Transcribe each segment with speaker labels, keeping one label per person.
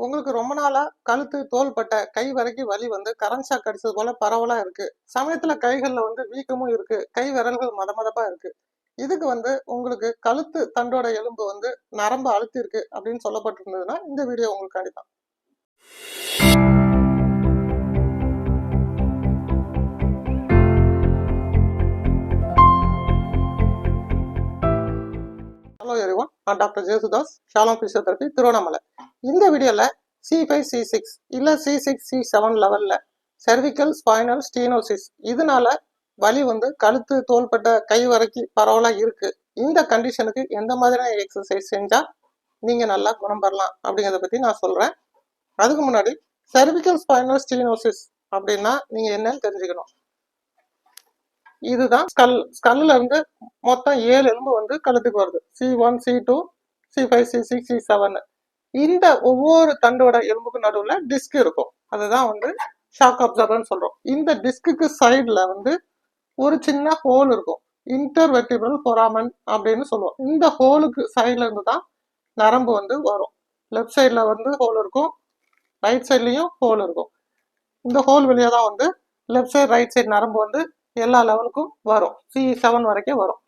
Speaker 1: உங்களுக்கு ரொம்ப நாளா கழுத்து, தோள்பட்டை, கை வரைக்கும் வலி வந்து கரண்ட் ஷாக் அடிச்சது போல பரவலா இருக்கு. சமயத்துல கைகள்ல வந்து வீக்கமும் இருக்கு. கை விரல்கள் மதமதப்பா இருக்கு. இதுக்கு வந்து உங்களுக்கு கழுத்து தண்டோட எலும்பு வந்து நரம்பு அழுத்தி இருக்கு அப்படின்னு சொல்லப்பட்டிருந்ததுன்னா இந்த வீடியோ உங்களுக்காண்டி தான். ஹலோ எவ்ரிவன், நான் டாக்டர் ஜேசுதாஸ், ஷாலம் பிசியோதெரபி, திருவண்ணாமலை. இந்த வீடியோல C5 C6 இல்ல C6 C7 லெவல்ல cervical spinal stenosis இதனால வலி வந்து கழுத்து, தோள்பட்டை, கை வரைக்கும் பரவலா இருக்கு. இந்த கண்டிஷனுக்கு எந்த மாதிரியான எக்ஸசைஸ் செஞ்சா நீங்க நல்லா குணம் பெறலாம் அப்படிங்கிறத பத்தி நான் சொல்றேன். அதுக்கு முன்னாடி cervical spinal stenosis அப்படின்னா நீங்க என்னன்னு தெரிஞ்சுக்கணும். இதுதான் ஸ்கல்ல இருந்து மொத்தம் 7 எலும்பு வந்து கழுத்துக்கு வருது. C1 C2 C5 C6 C7. இந்த ஒவ்வொரு தண்டோட எலும்புக்கு நடுவுல டிஸ்க் இருக்கும். அதுதான் வந்து ஷாக் அப்சர்வர்னு சொல்றோம். இந்த டிஸ்க்கு சைடுல வந்து ஒரு சின்ன ஹோல் இருக்கும். இன்டர்வெர்டிபிரல் ஃபொராமன் அப்படின்னு சொல்லுவோம். இந்த ஹோலுக்கு சைடுல இருந்து தான் நரம்பு வந்து வரும். லெஃப்ட் சைட்ல வந்து ஹோல் இருக்கும், ரைட் சைட்லயும் ஹோல் இருக்கும். இந்த ஹோல் வழியா தான் வந்து லெஃப்ட் சைடு ரைட் சைடு நரம்பு வந்து எல்லா லெவலுக்கும் வரும். C7 வரைக்கும் வரும்.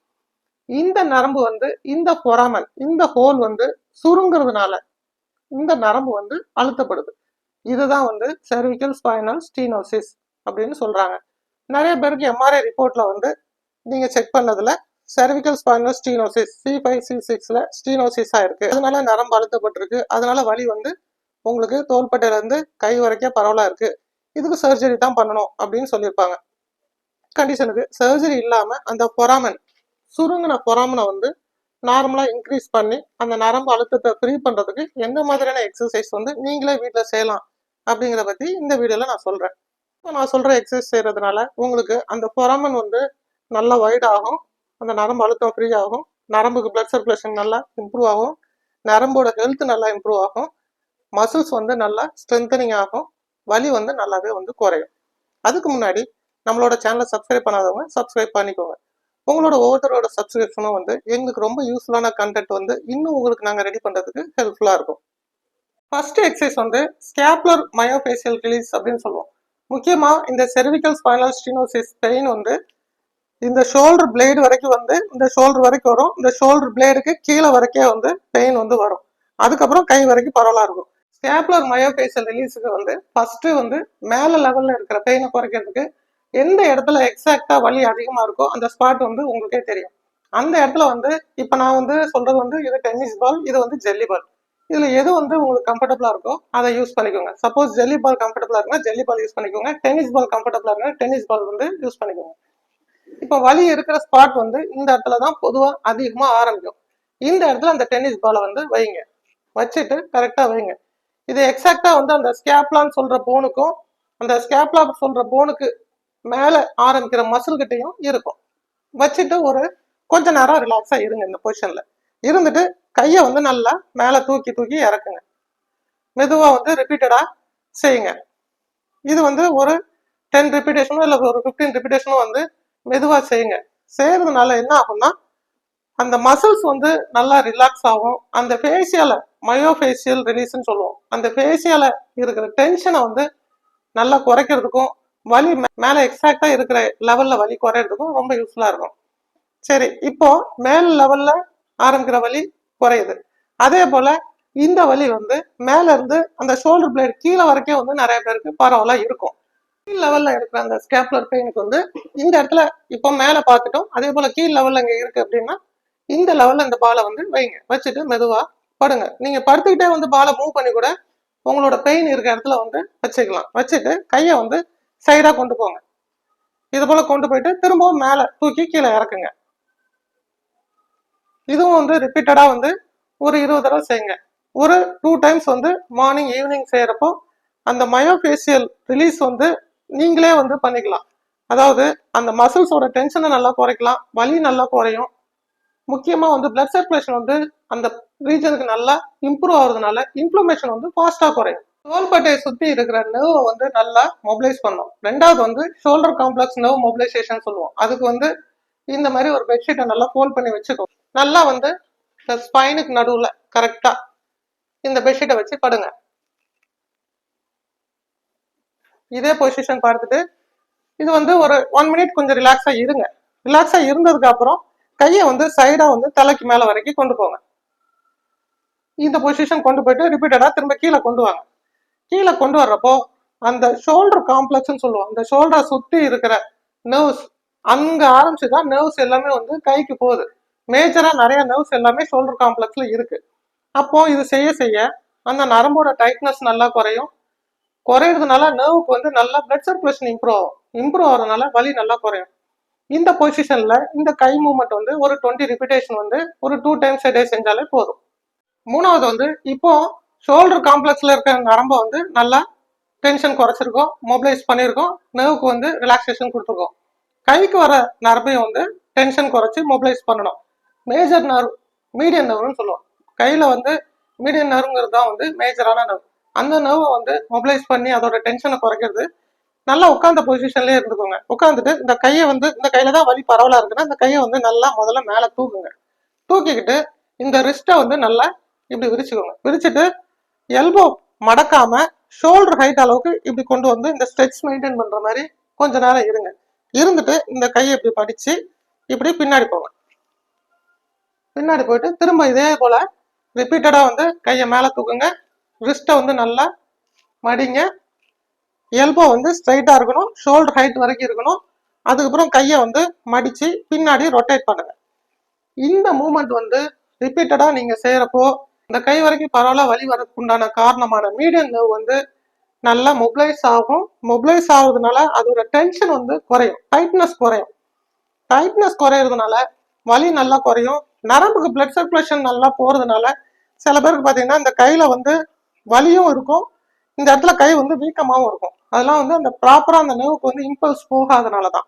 Speaker 1: இந்த நரம்பு வந்து இந்த ஃபொராமன், இந்த ஹோல் வந்து சுருங்குறதுனால இந்த நரம்பு வந்து அழுத்தப்படுது. இதுதான் வந்து cervical spinal stenosis அப்படின்னு சொல்றாங்க. நிறைய பேருக்கு எம்ஆர்ஐ ரிப்போர்ட்ல வந்து நீங்க செக் பண்ணதுல cervical spinal stenosis C5 C6ல ஸ்டீனோசிஸா இருக்கு, அதனால நரம்பு அழுத்தப்பட்டிருக்கு, அதனால வலி வந்து உங்களுக்கு தோள்பட்டையில இருந்து கை வரைக்கும் பரவலா இருக்கு, இதுக்கு சர்ஜரி தான் பண்ணணும் அப்படின்னு சொல்லியிருப்பாங்க. கண்டிஷனுக்கு சர்ஜரி இல்லாம அந்த ஃபொராமன், சுருங்கின ஃபொராமனை வந்து நார்மலா இன்க்ரீஸ் பண்ணி அந்த நரம்பு அழுத்தத்தை ஃப்ரீ பண்றதுக்கு எந்த மாதிரியான எக்ஸசைஸ் வந்து நீங்களே வீட்டுல செய்யலாம் அப்படிங்கிறத பத்தி இந்த வீடியோல நான் சொல்றேன். இப்போ நான் சொல்ற எக்ஸசைஸ் செய்யறதுனால உங்களுக்கு அந்த ஃபொராமன் வந்து நல்லா வைட் ஆகும், அந்த நரம்பு அழுத்தம் ஃப்ரீ ஆகும், நரம்புக்கு பிளட் சர்க்குலேஷன் நல்லா இம்ப்ரூவ் ஆகும், நரம்போட ஹெல்த் நல்லா இம்ப்ரூவ் ஆகும், மசில்ஸ் வந்து நல்லா ஸ்ட்ரென்தனிங் ஆகும், வலி வந்து நல்லாவே வந்து குறையும். அதுக்கு முன்னாடி நம்மளோட சேனலை சப்ஸ்கிரைப் பண்ணாதவங்க சப்ஸ்கிரைப் பண்ணிக்கோங்க. உங்களோட ஒவ்வொருத்தரோட சப்ஸ்கிரிப்ஷனும் வந்து எங்களுக்கு ரொம்ப யூஸ்ஃபுல்லான கண்டென்ட் வந்து இன்னும் உங்களுக்கு நாங்கள் ரெடி பண்ணுறதுக்கு ஹெல்ப்ஃபுல்லாக இருக்கும். ஃபர்ஸ்ட் எக்ஸசைஸ் வந்து ஸ்கேப்புலர் மயோஃபேசியல் ரிலீஸ் அப்படின்னு சொல்லுவோம். முக்கியமாக இந்த cervical spinal stenosis பெயின் வந்து இந்த ஷோல்டர் பிளேடு வரைக்கும் வந்து இந்த ஷோல்டர் வரைக்கும் வரும். இந்த ஷோல்டர் பிளேடுக்கு கீழே வரைக்கும் வந்து பெயின் வந்து வரும். அதுக்கப்புறம் கை வரைக்கும் பரவலா இருக்கும். ஸ்கேப்புலர் மயோஃபேசியல் ரிலீஸுக்கு வந்து ஃபர்ஸ்ட் வந்து மேல லெவல்ல இருக்கிற பெயினை குறைக்கிறதுக்கு எந்த இடத்துல எக்ஸாக்டா வலி அதிகமா இருக்கோ அந்த ஸ்பாட் வந்து உங்களுக்கே தெரியும். அந்த இடத்துல வந்து இப்ப நான் வந்து சொல்றது வந்து இது டென்னிஸ் பால், இது வந்து ஜெல்லி பால். இதுல எது வந்து உங்களுக்கு கம்ஃபர்டபுளா இருக்கோ அதை யூஸ் பண்ணிக்கோங்க. சப்போஸ் ஜெல்லி பால் கம்ஃபர்டபுளா இருக்குன்னா ஜெல்லி பால் யூஸ் பண்ணிக்கோங்க. டென்னிஸ் பால் கம்ஃபர்டபுளா இருக்குன்னா டென்னிஸ் பால் வந்து யூஸ் பண்ணிக்கோங்க. இப்ப வலி இருக்கிற ஸ்பாட் வந்து இந்த இடத்துல தான் பொதுவா அதிகமா ஆரம்பிக்கும். இந்த இடத்துல அந்த டென்னிஸ் பாலை வந்து வைங்க, வச்சுட்டு கரெக்டா வைங்க. இது எக்ஸாக்டா வந்து அந்த ஸ்கேப்லான்னு சொல்ற போனுக்கும் அந்த ஸ்கேப்லா சொல்ற போனுக்கு மேல ஆரம்பிக்கிற மசில் கிட்டையும் இருக்கும். வச்சுட்டு ஒரு கொஞ்ச நேரம் ரிலாக்ஸா இருங்க. இந்த பொசிஷன்ல இருந்துட்டு கையை வந்து நல்லா மேல தூக்கி தூக்கி இறக்குங்க. மெதுவா வந்து ரிப்பீட்டடா செய்யுங்க. இது வந்து ஒரு 10 ரிப்பீட்டேஷனோ இல்லை ஒரு 15 ரிப்பீட்டேஷனோ வந்து மெதுவா செய்யுங்க. செய்யறதுனால என்ன ஆகும்னா அந்த மசில்ஸ் வந்து நல்லா ரிலாக்ஸ் ஆகும். அந்த ஃபேஷியல மயோஃபேஷியல் ரிலீஸ்ன்னு சொல்லுவோம். அந்த ஃபேஷியல இருக்கிற டென்ஷனை வந்து நல்லா குறைக்கிறதுக்கும் வலி மேல எக்ஸாக்டா இருக்கிற லெவல்ல வலி குறையிறதுக்கும் ரொம்ப யூஸ்ஃபுல்லா இருக்கும். சரி, இப்போ மேல் லெவல்ல ஆரம்பிக்கிற வலி குறையுது. அதே போல இந்த வலி வந்து மேல இருந்து அந்த ஷோல்டர் பிளேட் கீழே வரைக்கும் வந்து நிறைய பேருக்கு பரவலா இருக்கும். கீழ் லெவல்ல இருக்கிற அந்த ஸ்கேப்புலர் பெயினுக்கு வந்து இந்த இடத்துல இப்போ மேல பார்த்துட்டோம். அதே போல கீழ் லெவல்ல இங்க இருக்கு அப்படின்னா இந்த லெவல்ல இந்த பாலை வந்து வைங்க. வச்சுட்டு மெதுவா படுங்க. நீங்க படுத்துக்கிட்டே வந்து பாலை மூவ் பண்ணி கூட உங்களோட பெயின் இருக்க இடத்துல வந்து வச்சுக்கலாம். வச்சுட்டு கையை வந்து சைடா கொண்டு போங்க. இது போல கொண்டு போயிட்டு திரும்பவும் மேல தூக்கி கீழே இறக்குங்க. இதுவும் வந்து ரிப்பீட்டடா வந்து ஒரு 20 தடவை செய்யுங்க. ஒரு 2 டைம்ஸ் வந்து மார்னிங் ஈவினிங் செய்யறப்போ அந்த மயோஃபேஷியல் ரிலீஸ் வந்து நீங்களே வந்து பண்ணிக்கலாம். அதாவது அந்த மசில்ஸோட டென்ஷனை நல்லா குறைக்கலாம், வலி நல்லா குறையும். முக்கியமா வந்து பிளட் சர்க்குலேஷன் வந்து அந்த ரீஜனுக்கு நல்லா இம்ப்ரூவ் ஆகுறதுனால இன்ஃப்ளமேஷன் வந்து ஃபாஸ்டா குறையும். தோள்பட்டையை சுத்தி இருக்கிற நர்வ் வந்து நல்லா மொபிலைஸ் பண்ணும். ரெண்டாவது வந்து ஷோல்டர் காம்ப்ளெக்ஸ் நர்வ் மொபிலைசேஷன் சொல்லுவோம். அதுக்கு வந்து இந்த மாதிரி ஒரு பெட்ஷீட்டை நல்லா ஃபோல்ட் பண்ணி வச்சுக்கோ. நல்லா வந்து ஸ்பைனுக்கு நடுவுல கரெக்டா இந்த பெட்ஷீட்டை வச்சு படுங்க. இதே பொசிஷன் பார்த்துட்டு இது வந்து ஒரு 1 மினிட் கொஞ்சம் ரிலாக்ஸா இருங்க. ரிலாக்ஸா இருந்ததுக்கு அப்புறம் கையை வந்து சைடா வந்து தலைக்கு மேல வரைக்கும் கொண்டு போங்க. இந்த பொசிஷன் கொண்டு போயிட்டு ரிப்பீட்டடா திரும்ப கீழே கொண்டு வாங்க. கீழே கொண்டு வர்றப்போ அந்த ஷோல்டர் காம்ப்ளெக்ஸ்ன்னு சொல்லுவோம். அந்த ஷோல்டரை சுத்தி இருக்கிற நர்வ்ஸ் அங்க ஆரம்பிச்சுதான் நர்வ்ஸ் எல்லாமே வந்து கைக்கு போகுது. மேஜரா நிறைய நர்வ்ஸ் எல்லாமே ஷோல்டர் காம்ப்ளெக்ஸ்ல இருக்கு. அப்போ இது செய்ய செய்ய அந்த நரம்போட டைட்னஸ் நல்லா குறையும். குறையிறதுனால நர்வுக்கு வந்து நல்லா பிளட் சர்க்குலேஷன் இம்ப்ரூவ் ஆகும். இம்ப்ரூவ் ஆகிறதுனால வலி நல்லா குறையும். இந்த பொசிஷன்ல இந்த கை மூவ்மெண்ட் வந்து ஒரு 20 ரிப்பீட்டேஷன் வந்து ஒரு 2 டைம்ஸ் a day செஞ்சாலே போதும். மூணாவது வந்து இப்போ ஷோல்டர் காம்ப்ளெக்ஸ்ல இருக்கிற நரம்பை வந்து நல்லா டென்ஷன் குறைச்சிருக்கோம், மொபிலைஸ் பண்ணியிருக்கோம், நர்வுக்கு வந்து ரிலாக்ஸேஷன் கொடுத்துருக்கோம். கைக்கு வர நரம்பையும் வந்து டென்ஷன் குறைச்சி மொபிலைஸ் பண்ணணும். மேஜர் நர்வ், மீடியன் நர்வ்னு சொல்லுவோம். கையில வந்து மீடியன் நர்வ்ங்கிறது தான் வந்து மேஜரான நர்வ். அந்த நர்வை வந்து மொபிலைஸ் பண்ணி அதோட டென்ஷனை குறைக்கிறது. நல்லா உட்காந்த பொசிஷன்லயே இருந்துக்கோங்க. உட்காந்துட்டு இந்த கையை வந்து இந்த கையில தான் வலி பரவலா இருக்குன்னா இந்த கையை வந்து நல்லா முதல்ல மேல தூக்குங்க. தூக்கிக்கிட்டு இந்த ரிஸ்ட்டை வந்து நல்லா இப்படி விரிச்சுக்கோங்க. விரிச்சுட்டு எல்போ மடக்காம ஷோல்டர் ஹைட் அளவுக்கு இப்படி கொண்டு வந்து இந்த ஸ்ட்ரெச் மெயின்டைன் பண்ற மாதிரி கொஞ்ச நேரம் இருங்க. இருந்துட்டு இந்த கையை இப்படி படிச்சு இப்படி பின்னாடி போங்க. பின்னாடி போயிட்டு திரும்ப இதே போல ரிப்பீட்டடா வந்து கையை மேல தூக்குங்க. ரிஸ்ட்டை வந்து நல்லா மடிங்க. எல்போ வந்து ஸ்ட்ரைட்டா இருக்கணும், ஷோல்டர் ஹைட் வரைக்கும் இருக்கணும். அதுக்கப்புறம் கையை வந்து மடிச்சு பின்னாடி ரொட்டேட் பண்ணுங்க. இந்த மூவ்மெண்ட் வந்து ரிப்பீட்டடா நீங்க செய்யறப்போ இந்த கை வரைக்கும் பரவாயில்ல வலி வரதுக்கு உண்டான காரணமான மீடியன் நர்வ் வந்து நல்லா மொபிலைஸ் ஆகும். மொபிலைஸ் ஆகுறதுனால அதோட டென்ஷன் வந்து குறையும், டைட்னஸ் குறையும். டைட்னஸ் குறையிறதுனால வலி நல்லா குறையும். நரம்புக்கு பிளட் சர்க்குலேஷன் நல்லா போறதுனால சில பேருக்கு பார்த்தீங்கன்னா இந்த கையில வந்து வலியும் இருக்கும், இந்த இடத்துல கை வந்து வீக்கமாகவும் இருக்கும். அதெல்லாம் வந்து அந்த ப்ராப்பரா அந்த நர்வுக்கு வந்து இம்பல்ஸ் போகாதனால தான்.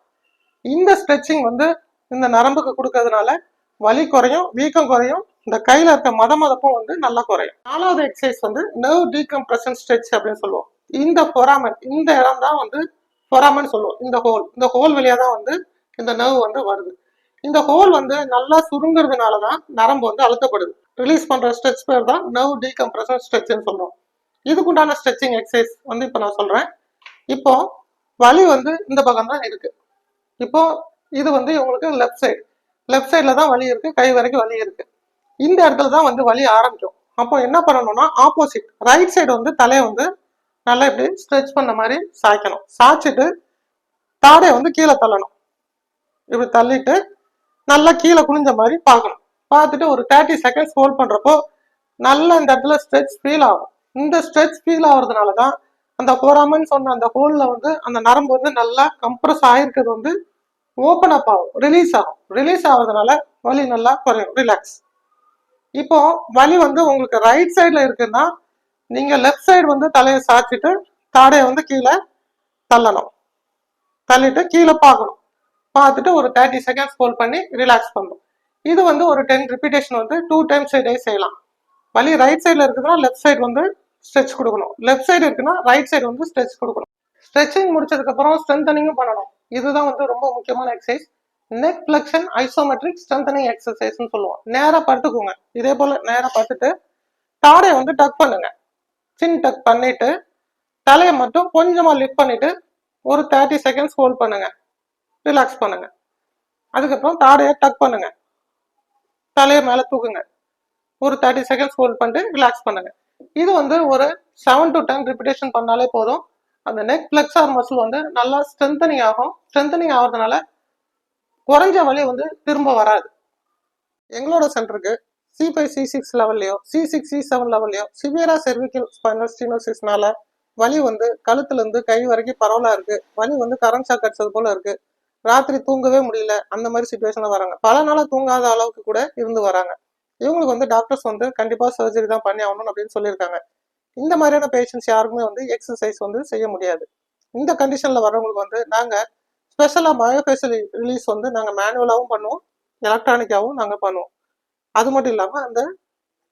Speaker 1: இந்த ஸ்ட்ரெச்சிங் வந்து இந்த நரம்புக்கு கொடுக்கறதுனால வலி குறையும், வீக்கம் குறையும், இந்த கையில இருக்க மதமதப்பும் வந்து நல்லா குறையும். 4வது எக்ஸசைஸ் வந்து நர்வ் டீகம்ப்ரஷன் ஸ்ட்ரெச் அப்படின்னு சொல்லுவோம். இந்த ஃபொராமன், இந்த இடம் தான் வந்து ஃபொராமன் சொல்லுவோம். இந்த ஹோல் வழியா தான் வந்து இந்த நர்வ் வந்து வருது. இந்த ஹோல் வந்து நல்லா சுருங்குறதுனால தான் நரம்பு வந்து அழுத்தப்படுது. ரிலீஸ் பண்ற ஸ்ட்ரெச் பேர் தான் நர்வ் டீகம்ப்ரஷன் ஸ்ட்ரெச்னு சொல்றோம். இதுக்குண்டான ஸ்ட்ரெச்சிங் எக்ஸசைஸ் வந்து இப்போ நான் சொல்றேன். இப்போ வலி வந்து இந்த பக்கம் தான் இருக்கு. இப்போ இது வந்து உங்களுக்கு லெஃப்ட் சைட்ல தான் வலி இருக்கு, கை வரைக்கும் வலி இருக்கு. இந்த இடத்துல தான் வந்து வலி ஆரம்பிக்கும். அப்போ என்ன பண்ணணும்னா ஆப்போசிட் ரைட் சைடு வந்து தலையை வந்து நல்லா இப்படி ஸ்ட்ரெச் பண்ண மாதிரி சாய்க்கணும். சாய்ச்சிட்டு தாடையை வந்து கீழே தள்ளணும். இப்படி தள்ளிட்டு நல்லா கீழே குனிஞ்ச மாதிரி பார்க்கணும். பார்த்துட்டு ஒரு 30 செகண்ட்ஸ் ஹோல்ட் பண்றப்போ நல்லா இந்த இடத்துல ஸ்ட்ரெச் ஃபீல் ஆகும். இந்த ஸ்ட்ரெச் ஃபீல் ஆகுறதுனால தான் அந்த ஃபோராமன் சொன்ன அந்த ஹோல்ல வந்து அந்த நரம்பு வந்து நல்லா கம்ப்ரஸ் ஆயிருக்கிறது வந்து ஓப்பன் அப் ஆகும், ரிலீஸ் ஆகும். ரிலீஸ் ஆகுறதுனால வலி நல்லா குறையும், ரிலாக்ஸ். இப்போ வலி வந்து உங்களுக்கு ரைட் சைட்ல இருக்குன்னா நீங்க லெஃப்ட் சைடு வந்து தலையை சாய்ச்சிட்டு தாடையை வந்து கீழே தள்ளணும். தள்ளிட்டு கீழே பார்க்கணும். பார்த்துட்டு ஒரு 30 செகண்ட்ஸ் ஹோல்ட் பண்ணி ரிலாக்ஸ் பண்ணணும். இது வந்து ஒரு 10 ரிப்பீட்டேஷன் வந்து 2 டைம்ஸ் a day செய்யலாம். வலி ரைட் சைட்ல இருக்குதுன்னா லெஃப்ட் சைடு வந்து ஸ்ட்ரெச் கொடுக்கணும், லெஃப்ட் சைடு இருக்குன்னா ரைட் சைடு வந்து ஸ்ட்ரெச் கொடுக்கணும். ஸ்ட்ரெச்சிங் முடிச்சதுக்கு அப்புறம் ஸ்ட்ரென்தனிங்கும் பண்ணணும். இதுதான் வந்து ரொம்ப முக்கியமான exercise. Neck flexion isometric strengthening எக்ஸசைஸ்னு சொல்லுவோம். நேரா படுத்துக்கோங்க. இதே போல நேரா படுத்துட்டு தாடையை வந்து டக் பண்ணுங்க. சின் டக் பண்ணிட்டு தலையை மட்டும் கொஞ்சமா லிஃப்ட் பண்ணிட்டு ஒரு 30 செகண்ட்ஸ் ஹோல்ட் பண்ணுங்க, ரிலாக்ஸ் பண்ணுங்க. அதுக்கப்புறம் தாடையை டக் பண்ணுங்க, தலையை மேல தூக்குங்க, ஒரு 30 செகண்ட்ஸ் ஹோல்ட் பண்ணிட்டு ரிலாக்ஸ் பண்ணுங்க. இது வந்து ஒரு 7 to 10 ரிப்பீட்டேஷன் பண்ணாலே போதும். அந்த நெக் ஃபிளெக்ஸர் மசில் வந்து நல்லா ஸ்ட்ரென்தனிங் ஆகும். ஸ்ட்ரென்தனிங் ஆகிறதுனால குறைஞ்ச வலி வந்து திரும்ப வராது. எங்களோட சென்டருக்கு C5 C6 லெவல்லையோ C6 C7 லெவல்லையோ சிவியரா cervical spinal ஸ்டீனோசிஸ்னால வலி வந்து கழுத்துல இருந்து கை வரைக்கும் பரவலா இருக்கு, வலி வந்து கரண்ட் ஷாக் அடிச்சது போல இருக்கு, ராத்திரி தூங்கவே முடியல, அந்த மாதிரி சுச்சுவேஷன்ல வராங்க. பல நாளா தூங்காத அளவுக்கு கூட இருந்து வராங்க. இவங்களுக்கு வந்து டாக்டர்ஸ் வந்து கண்டிப்பா சர்ஜரி தான் பண்ணி ஆகணும் அப்படின்னு சொல்லியிருக்காங்க. இந்த மாதிரியான பேஷண்ட்ஸ் யாருக்குமே வந்து எக்ஸசைஸ் வந்து செய்ய முடியாது. இந்த கண்டிஷன்ல வரவங்களுக்கு வந்து நாங்க ஸ்பெஷலா மயோஃபேஷியல் ரிலீஸ் வந்து நாங்க மேனுவலாவும் பண்ணுவோம், எலக்ட்ரானிக்காவும் நாங்க பண்ணுவோம். அது மட்டும் இல்லாம அந்த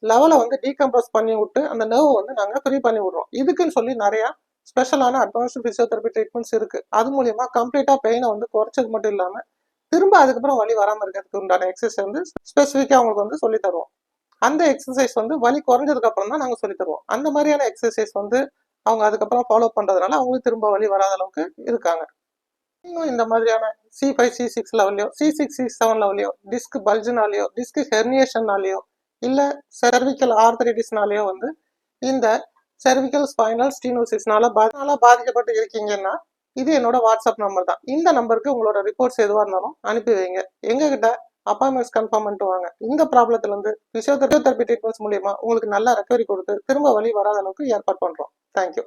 Speaker 1: லெவலை வந்து டீகம்ப்ரஸ் பண்ணி விட்டு அந்த நர்வ் வந்து நாங்க ஃப்ரீ பண்ணி விடுறோம். இதுக்குன்னு சொல்லி நிறைய ஸ்பெஷலான அட்வான்ஸ்டு பிசியோதெரபி ட்ரீட்மெண்ட்ஸ் இருக்கு. அது மூலியமா கம்ப்ளீட்டா பெயினை வந்து குறைச்சது மட்டும் இல்லாம திரும்ப அதுக்கப்புறம் வலி வராம இருக்கிறதுக்கு உண்டான எக்ஸசைஸ் வந்து ஸ்பெசிஃபிக்கா அவங்களுக்கு வந்து சொல்லி தருவோம். அந்த எக்ஸசைஸ் வந்து வலி குறைஞ்சதுக்கு அப்புறம் தான் நாங்க சொல்லி தருவோம். அந்த மாதிரியான எக்ஸசைஸ் வந்து அவங்க அதுக்கப்புறம் ஃபாலோ பண்றதுனால அவங்களுக்கு திரும்ப வலி வராத அளவுக்கு இருக்காங்க. இன்னும் இந்த மாதிரியான C5 C6 லெவல்லையோ C6 C7 லெவல்லையோ disk பல்ஜ்னாலேயோ disk ஹெர்னியேஷன்னாலேயோ இல்ல செர்விக்கல் ஆர்த்தரைட்டிஸ்னாலேயோ வந்து இந்த செர்விக்கல் ஸ்பைனல் ஸ்டீனோசிஸ்னால பாதிக்கப்பட்டு இருக்கீங்கன்னா இது என்னோட வாட்ஸ்அப் நம்பர் தான். இந்த நம்பருக்கு உங்களோட ரிப்போர்ட்ஸ் எதுவாக இருந்தாலும் அனுப்பி வைங்க. எங்ககிட்ட அப்பாயின்மெண்ட்ஸ் கன்ஃபார்ம் பண்ணிட்டு வாங்க. இந்த ப்ராப்ளத்துல இருந்து பிசியோதெரபி ட்ரீட்மெண்ட்ஸ் மூலியமா உங்களுக்கு நல்ல ரெக்கவரி கொடுத்து திரும்ப வலி வராத அளவுக்கு ஏற்பாடு பண்றோம். தேங்க்யூ.